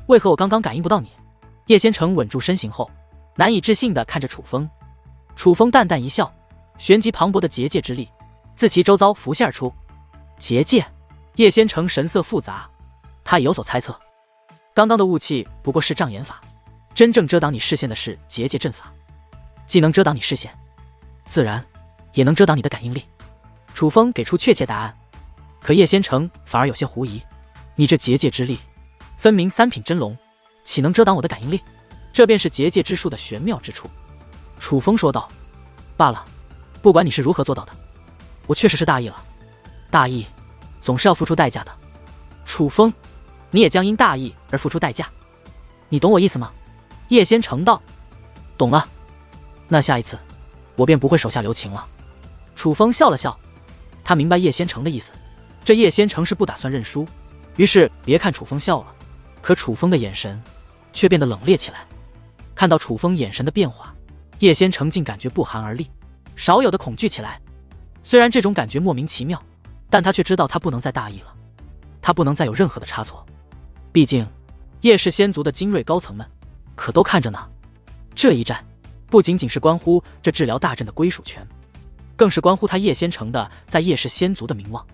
为何我刚刚感应不到你？叶仙成稳住身形后，难以置信地看着楚风。楚风淡淡一笑，旋即磅礴的结界之力自其周遭浮现而出。结界？叶仙成神色复杂，他也有所猜测。刚刚的雾气不过是障眼法，真正遮挡你视线的是结界阵法，既能遮挡你视线，自然也能遮挡你的感应力。楚风给出确切答案，可叶仙成反而有些狐疑：你这结界之力分明三品真龙，岂能遮挡我的感应力？这便是结界之术的玄妙之处。楚风说道：罢了，不管你是如何做到的，我确实是大意了。大意总是要付出代价的。楚风，你也将因大意而付出代价，你懂我意思吗？叶仙成道：懂了，那下一次我便不会手下留情了。楚风笑了笑，他明白叶仙成的意思，这叶仙成是不打算认输。于是别看楚风笑了，可楚风的眼神却变得冷冽起来。看到楚风眼神的变化，叶仙成竟感觉不寒而栗，少有的恐惧起来。虽然这种感觉莫名其妙，但他却知道他不能再大意了，他不能再有任何的差错。毕竟叶氏仙族的精锐高层们可都看着呢。这一战不仅仅是关乎这治疗大阵的归属权，更是关乎他叶仙成的在叶氏仙族的名望。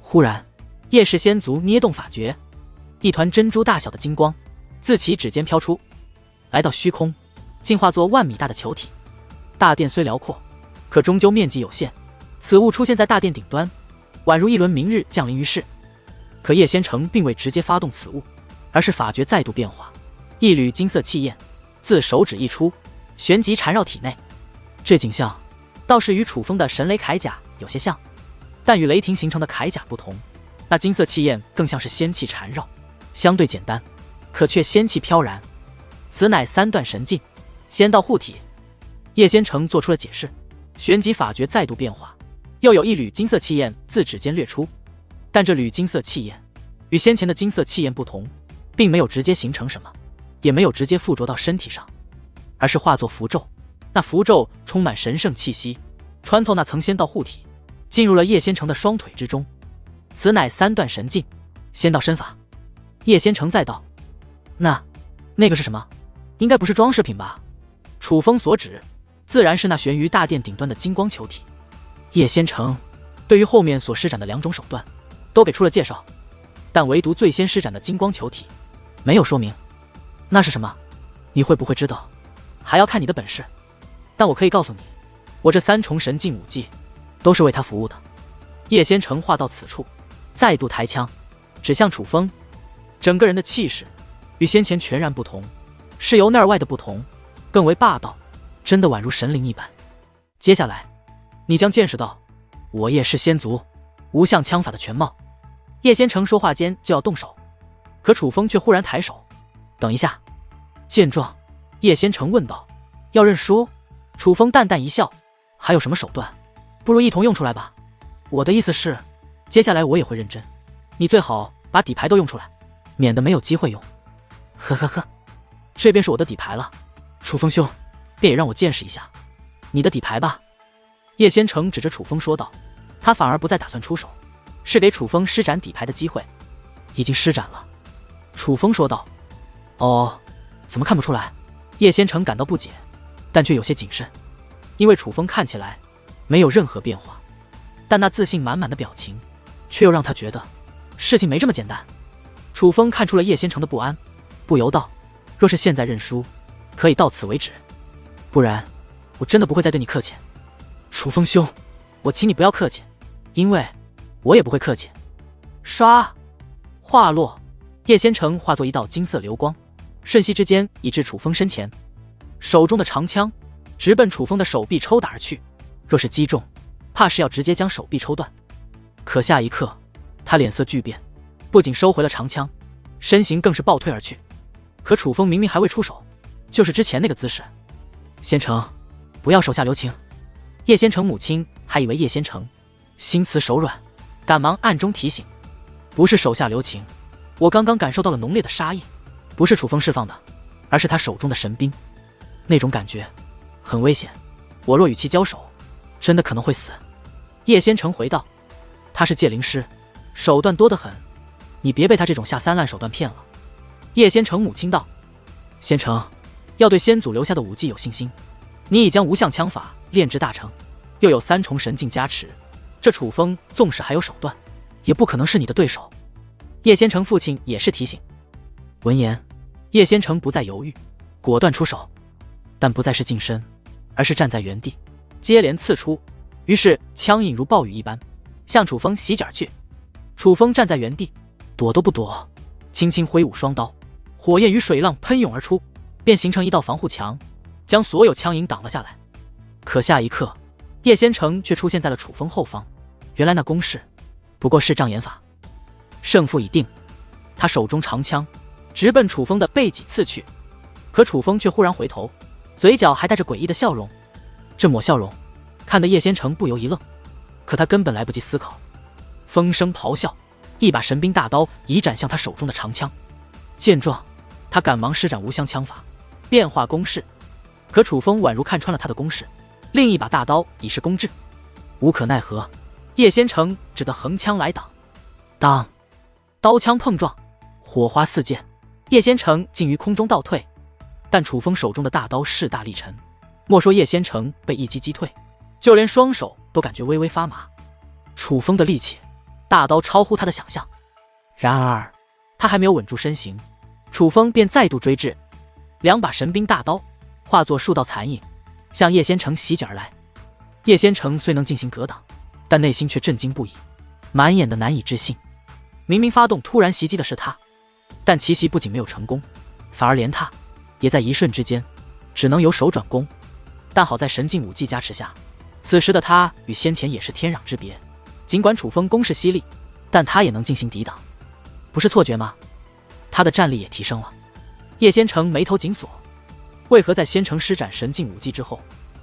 忽然，叶氏仙族捏动法诀，一团珍珠大小的金光自其指尖飘出，来到虚空，竟化作万米大的球体。大殿虽辽阔，可终究面积有限，此物出现在大殿顶端，宛如一轮明日降临于世。可叶仙成并未直接发动此物，而是法诀再度变化，一缕金色气焰自手指溢出，旋即缠绕体内。这景象倒是与楚风的神雷铠甲有些像，但与雷霆形成的铠甲不同，那金色气焰更像是仙气缠绕，相对简单，可却仙气飘然。此乃三段神境，仙道护体。叶仙成做出了解释，旋即法诀再度变化，又有一缕金色气焰自指尖掠出。但这缕金色气焰与先前的金色气焰不同，并没有直接形成什么，也没有直接附着到身体上，而是化作符咒。那符咒充满神圣气息，穿透那层仙道护体，进入了叶仙成的双腿之中。此乃三段神境，仙道身法。叶仙成再道：那个是什么？应该不是装饰品吧？楚风所指自然是那悬于大殿顶端的金光球体。叶仙成对于后面所施展的两种手段都给出了介绍，但唯独最先施展的金光球体没有说明那是什么。你会不会知道，还要看你的本事。但我可以告诉你，我这三重神境武技都是为他服务的。叶仙成话到此处，再度抬枪指向楚风，整个人的气势与先前全然不同，是由内而外的不同，更为霸道，真的宛如神灵一般。接下来你将见识到我叶氏仙族无相枪法的全貌。叶仙成说话间就要动手，可楚风却忽然抬手：等一下。见状，叶仙成问道：要认输？楚风淡淡一笑：还有什么手段，不如一同用出来吧。我的意思是，接下来我也会认真，你最好把底牌都用出来，免得没有机会用。呵呵呵，这便是我的底牌了。楚风兄，便也让我见识一下你的底牌吧。叶仙成指着楚风说道，他反而不再打算出手，是给楚风施展底牌的机会。已经施展了。楚风说道。哦，怎么看不出来？叶仙成感到不解，但却有些谨慎，因为楚风看起来没有任何变化，但那自信满满的表情却又让他觉得事情没这么简单。楚风看出了叶仙成的不安，不由道：若是现在认输，可以到此为止，不然我真的不会再对你客气。楚风兄，我请你不要客气，因为我也不会客气。唰，话落，叶仙成化作一道金色流光，瞬息之间已至楚风身前，手中的长枪直奔楚风的手臂抽打而去，若是击中，怕是要直接将手臂抽断。可下一刻，他脸色巨变，不仅收回了长枪，身形更是暴退而去。可楚风明明还未出手，就是之前那个姿势。仙成，不要手下留情。叶仙成母亲还以为叶仙成心慈手软，赶忙暗中提醒：不是手下留情，我刚刚感受到了浓烈的杀意，不是楚风释放的，而是他手中的神兵，那种感觉很危险，我若与其交手，真的可能会死。叶仙成回道：他是界灵师，手段多得很，你别被他这种下三滥手段骗了。叶仙城母亲道：“仙城，要对先祖留下的武技有信心。你已将无相枪法炼至大成，又有3重神境加持，这楚风纵使还有手段，也不可能是你的对手。”叶仙城父亲也是提醒。闻言，叶仙城不再犹豫，果断出手，但不再是近身，而是站在原地，接连刺出。于是枪影如暴雨一般向楚风袭击而去。楚风站在原地，躲都不躲，轻轻挥舞双刀，火焰与水浪喷涌而出，便形成一道防护墙，将所有枪影挡了下来。可下一刻，叶仙城却出现在了楚风后方。原来那攻势不过是障眼法，胜负已定。他手中长枪直奔楚风的背脊刺去，可楚风却忽然回头，嘴角还带着诡异的笑容。这抹笑容看得叶仙城不由一愣，可他根本来不及思考，风声咆哮，一把神兵大刀已斩向他手中的长枪。见状，他赶忙施展无相枪法，变化攻势。可楚风宛如看穿了他的攻势，另一把大刀已是攻至。无可奈何，叶仙城只得横枪来挡。当，刀枪碰撞，火花四溅，叶仙城竟于空中倒退。但楚风手中的大刀势大力沉，莫说叶仙城被一击击退，就连双手都感觉微微发麻。楚风的力气，大刀超乎他的想象。然而他还没有稳住身形，楚风便再度追至，2把神兵大刀化作数道残影向叶仙城袭击而来。叶仙城虽能进行格挡，但内心却震惊不已，满眼的难以置信。明明发动突然袭击的是他，但奇袭不仅没有成功，反而连他也在一瞬之间只能由守转攻。但好在神境武技加持下，此时的他与先前也是天壤之别。尽管楚风攻势犀利，但他也能进行抵挡。不是错觉吗？他的战力也提升了。叶仙城眉头紧锁，为何在仙城施展神境武技之后，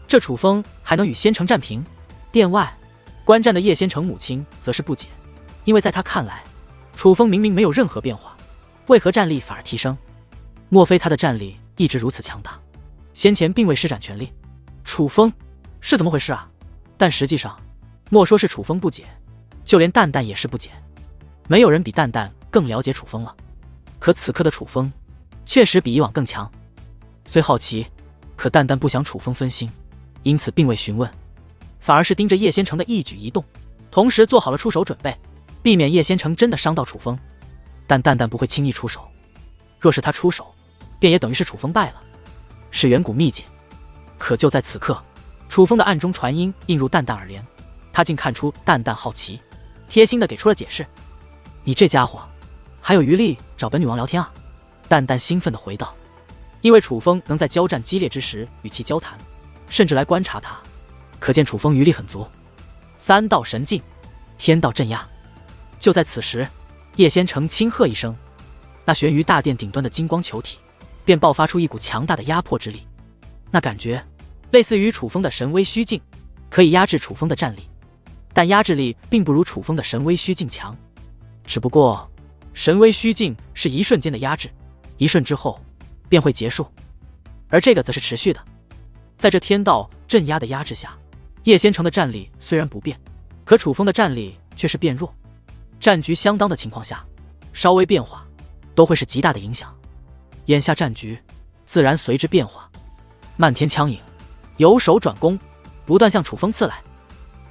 这楚风还能与仙城战平？殿外观战的叶仙城母亲则是不解，因为在他看来，楚风明明没有任何变化，为何战力反而提升？莫非他的战力一直如此强大，先前并未施展全力？楚风是怎么回事啊？但实际上，莫说是楚风不解，就连蛋蛋也是不解。没有人比蛋蛋更了解楚风了。可此刻的楚风确实比以往更强。虽好奇，可蛋蛋不想楚风分心，因此并未询问，反而是盯着叶仙城的一举一动，同时做好了出手准备，避免叶仙城真的伤到楚风。但蛋蛋不会轻易出手，若是他出手，便也等于是楚风败了，是远古秘籍。可就在此刻，楚风的暗中传音映入蛋蛋耳帘，他竟看出蛋蛋好奇，贴心的给出了解释：“你这家伙还有余力找本女王聊天啊？”蛋蛋兴奋地回道：“因为楚风能在交战激烈之时与其交谈，甚至来观察他，可见楚风余力很足。”3道神境，天道镇压。就在此时，叶仙城轻喝一声，那悬于大殿顶端的金光球体便爆发出一股强大的压迫之力。那感觉类似于楚风的神威虚境，可以压制楚风的战力，但压制力并不如楚风的神威虚境强。只不过神威虚境是一瞬间的压制，一瞬之后便会结束，而这个则是持续的。在这天道镇压的压制下，叶仙城的战力虽然不变，可楚风的战力却是变弱。战局相当的情况下，稍微变化都会是极大的影响。眼下战局自然随之变化，漫天枪影由守转攻，不断向楚风刺来。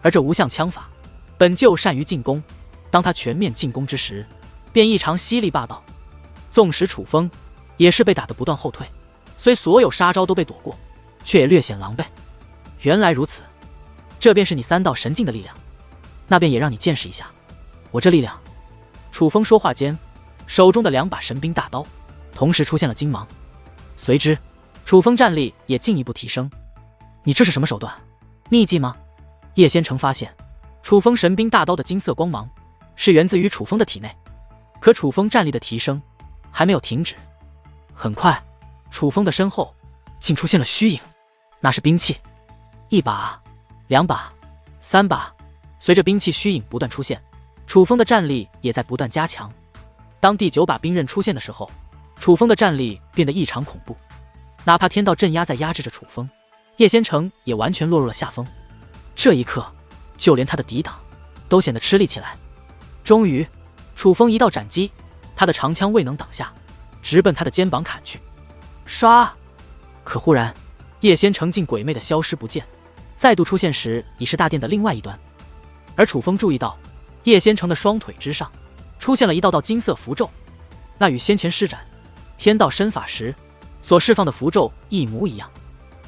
而这无相枪法本就善于进攻，当他全面进攻之时，便异常犀利霸道。纵使楚风也是被打得不断后退，虽所有杀招都被躲过，却也略显狼狈。原来如此，这便是你3道神境的力量，那便也让你见识一下我这力量。楚风说话间，手中的2把神兵大刀同时出现了金芒，随之楚风战力也进一步提升。你这是什么手段？秘技吗？叶仙城发现楚风神兵大刀的金色光芒是源自于楚风的体内，可楚风战力的提升还没有停止。很快，楚风的身后竟出现了虚影，那是兵器，1把、2把、3把。随着兵器虚影不断出现，楚风的战力也在不断加强。当第9把兵刃出现的时候，楚风的战力变得异常恐怖。哪怕天道镇压在压制着楚风，叶仙城也完全落入了下风。这一刻，就连他的抵挡都显得吃力起来。终于，楚风一道斩击，他的长枪未能挡下，直奔他的肩膀砍去。唰！可忽然，叶仙成竟鬼魅的消失不见，再度出现时已是大殿的另外一端。而楚风注意到，叶仙成的双腿之上出现了一道道金色符咒，那与先前施展天道身法时所释放的符咒一模一样。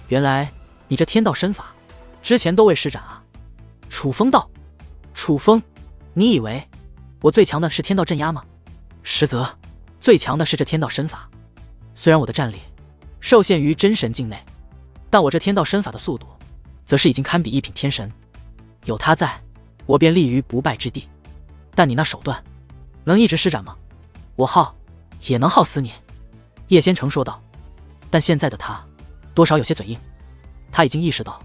原来你这天道身法之前都未施展啊？楚风道：楚风，你以为我最强的是天道镇压吗？实则最强的是这天道身法。虽然我的战力受限于真神境内，但我这天道身法的速度则是已经堪比一品天神，有他在，我便立于不败之地。但你那手段能一直施展吗？我耗也能耗死你。叶仙成说道。但现在的他多少有些嘴硬，他已经意识到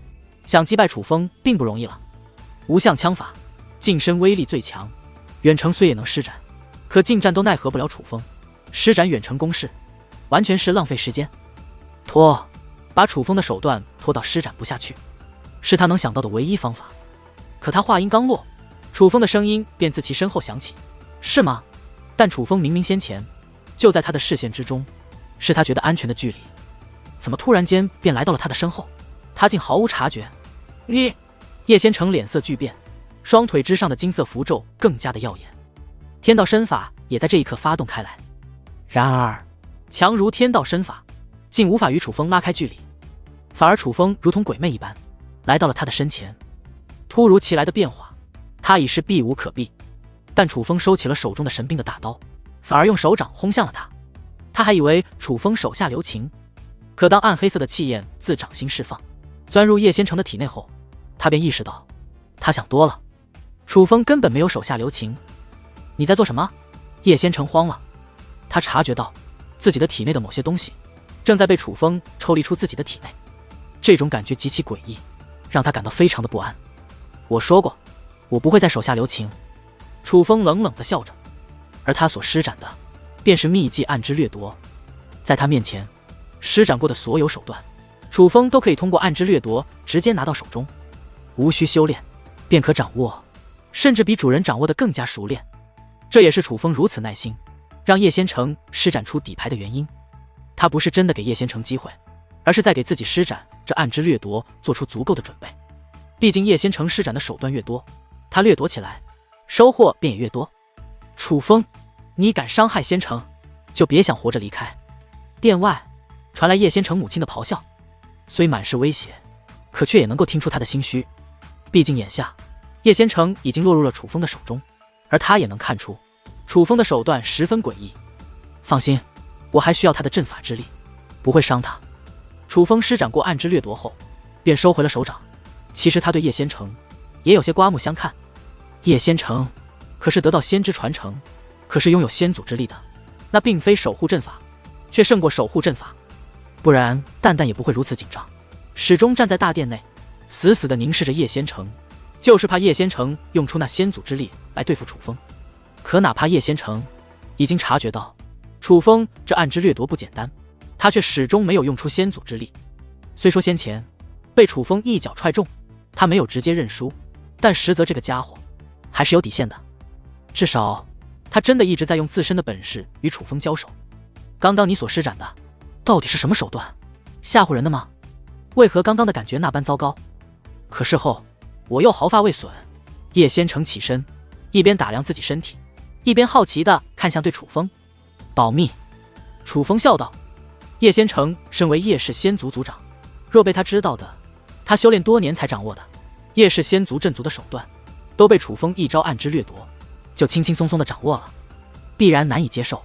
想击败楚风并不容易了。无相枪法近身威力最强，远程虽也能施展，可近战都奈何不了楚风，施展远程攻势完全是浪费时间。把楚风的手段拖到施展不下去，是他能想到的唯一方法。可他话音刚落，楚风的声音便自其身后响起：是吗？但楚风明明先前就在他的视线之中，是他觉得安全的距离，怎么突然间便来到了他的身后？他竟毫无察觉。你！叶仙成脸色巨变，双腿之上的金色符咒更加的耀眼，天道身法也在这一刻发动开来。然而强如天道身法竟无法与楚风拉开距离，反而楚风如同鬼魅一般来到了他的身前。突如其来的变化，他已是避无可避，但楚风收起了手中的神兵的大刀，反而用手掌轰向了他。他还以为楚风手下留情，可当暗黑色的气焰自掌心释放，钻入叶仙成的体内后，他便意识到他想多了，楚风根本没有手下留情。你在做什么？叶仙成慌了，他察觉到自己的体内的某些东西正在被楚风抽离出自己的体内，这种感觉极其诡异，让他感到非常的不安。我说过，我不会在手下留情。楚风冷冷地笑着，而他所施展的便是秘技暗之掠夺。在他面前施展过的所有手段，楚风都可以通过暗之掠夺直接拿到手中，无需修炼便可掌握，甚至比主人掌握的更加熟练。这也是楚风如此耐心让叶仙成施展出底牌的原因。他不是真的给叶仙成机会，而是在给自己施展这暗之掠夺做出足够的准备。毕竟叶仙成施展的手段越多，他掠夺起来收获便也越多。楚风，你敢伤害仙成，就别想活着离开。殿外传来叶仙成母亲的咆哮，虽满是威胁，可却也能够听出他的心虚。毕竟眼下叶仙成已经落入了楚风的手中，而他也能看出楚风的手段十分诡异。放心，我还需要他的阵法之力，不会伤他。楚风施展过暗之掠夺后便收回了手掌。其实他对叶仙成也有些刮目相看。叶仙成可是得到仙之传承，可是拥有仙祖之力的，那并非守护阵法，却胜过守护阵法。不然蛋蛋也不会如此紧张，始终站在大殿内死死地凝视着叶仙成，就是怕叶仙成用出那仙祖之力来对付楚风。可哪怕叶仙成已经察觉到楚风这暗之掠夺不简单，他却始终没有用出仙祖之力。虽说先前被楚风一脚踹中，他没有直接认输，但实则这个家伙还是有底线的，至少他真的一直在用自身的本事与楚风交手。刚刚你所施展的到底是什么手段？吓唬人的吗？为何刚刚的感觉那般糟糕？可事后我又毫发未损。叶仙成起身，一边打量自己身体，一边好奇地看向对楚风。保密。楚风笑道。叶仙成身为叶氏仙族族长，若被他知道的，他修炼多年才掌握的叶氏仙族镇族的手段，都被楚风一招暗之掠夺就轻轻松松地掌握了，必然难以接受。